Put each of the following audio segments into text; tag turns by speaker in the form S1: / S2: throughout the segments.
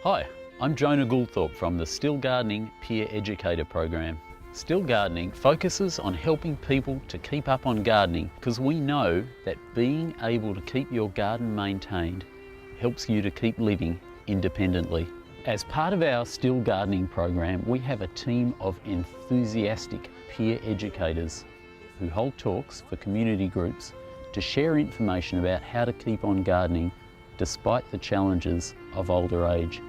S1: Hi, I'm Jonah Goulthorpe from the Still Gardening Peer Educator Program. Still Gardening focuses on helping people to keep up on gardening because we know that being able to keep your garden maintained helps you to keep living independently. As part of our Still Gardening program, we have a team of enthusiastic peer educators who hold talks for community groups to share information about how to keep on gardening despite the challenges of older age.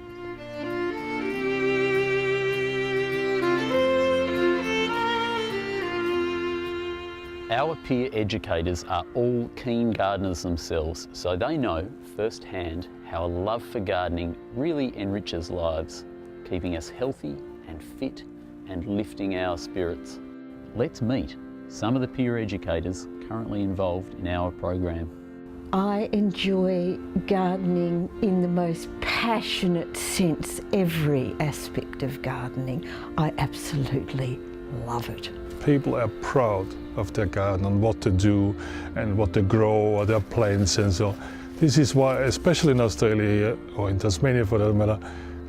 S1: Our peer educators are all keen gardeners themselves, so they know firsthand how a love for gardening really enriches lives, keeping us healthy and fit and lifting our spirits. Let's meet some of the peer educators currently involved in our program.
S2: I enjoy gardening in the most passionate sense, every aspect of gardening. I absolutely love it.
S3: People are proud of their garden and what to do and what to grow or their plants, and so this is why, especially in Australia or in Tasmania for that matter,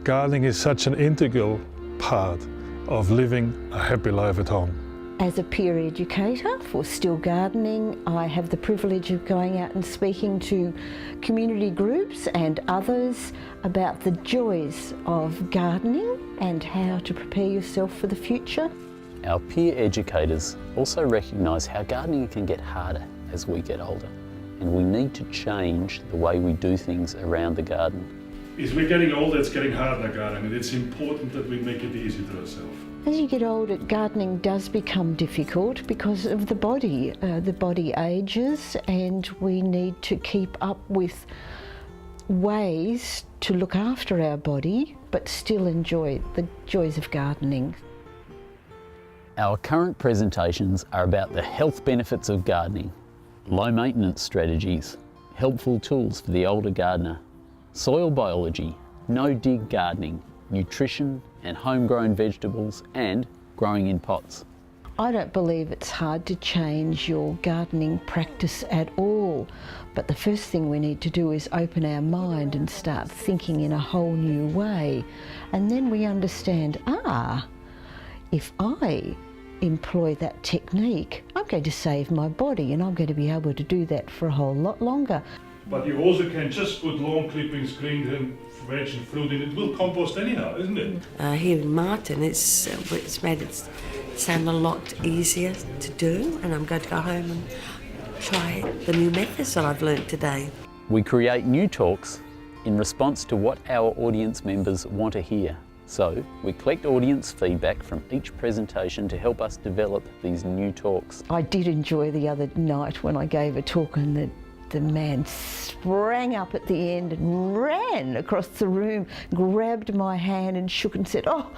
S3: gardening is such an integral part of living a happy life at home.
S2: As a peer educator for Still Gardening, I have the privilege of going out and speaking to community groups and others about the joys of gardening and how to prepare yourself for the future.
S1: Our peer educators also recognise how gardening can get harder as we get older, and we need to change the way we do things around the garden.
S4: As we're getting older, it's getting harder gardening, and it's important that we make it easy to ourselves.
S2: As you get older, gardening does become difficult because of the body. The body ages and we need to keep up with ways to look after our body but still enjoy the joys of gardening.
S1: Our current presentations are about the health benefits of gardening, low maintenance strategies, helpful tools for the older gardener, soil biology, no-dig gardening, nutrition and homegrown vegetables, and growing in pots.
S2: I don't believe it's hard to change your gardening practice at all, but the first thing we need to do is open our mind and start thinking in a whole new way. And then we understand, if I employ that technique, I'm going to save my body and I'm going to be able to do that for a whole lot longer.
S4: But you also can just put lawn clippings, green veg and fruit in. It will compost anyhow, isn't it?
S5: Here in Martin, it's made it sound a lot easier to do, and I'm going to go home and try the new methods that I've learnt today.
S1: We create new talks in response to what our audience members want to hear. So we collect audience feedback from each presentation to help us develop these new talks.
S2: I did enjoy the other night when I gave a talk and the man sprang up at the end and ran across the room, grabbed my hand and shook and said, oh,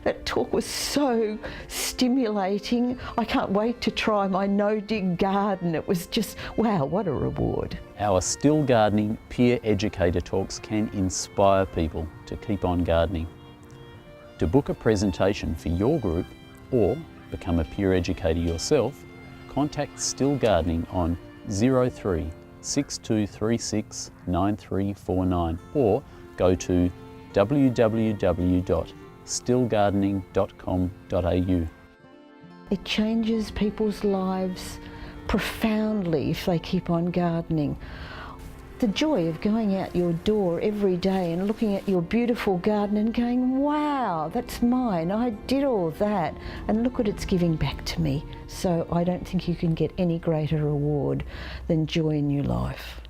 S2: that talk was so stimulating. I can't wait to try my no-dig garden. It was just, wow, what a reward.
S1: Our Still Gardening peer educator talks can inspire people to keep on gardening. To book a presentation for your group or become a peer educator yourself, contact Still Gardening on 03 6236 9349 or go to www.stillgardening.com.au.
S2: It changes people's lives profoundly if they keep on gardening. The joy of going out your door every day and looking at your beautiful garden and going, wow, that's mine, I did all that, and look what it's giving back to me. So I don't think you can get any greater reward than joy in your life.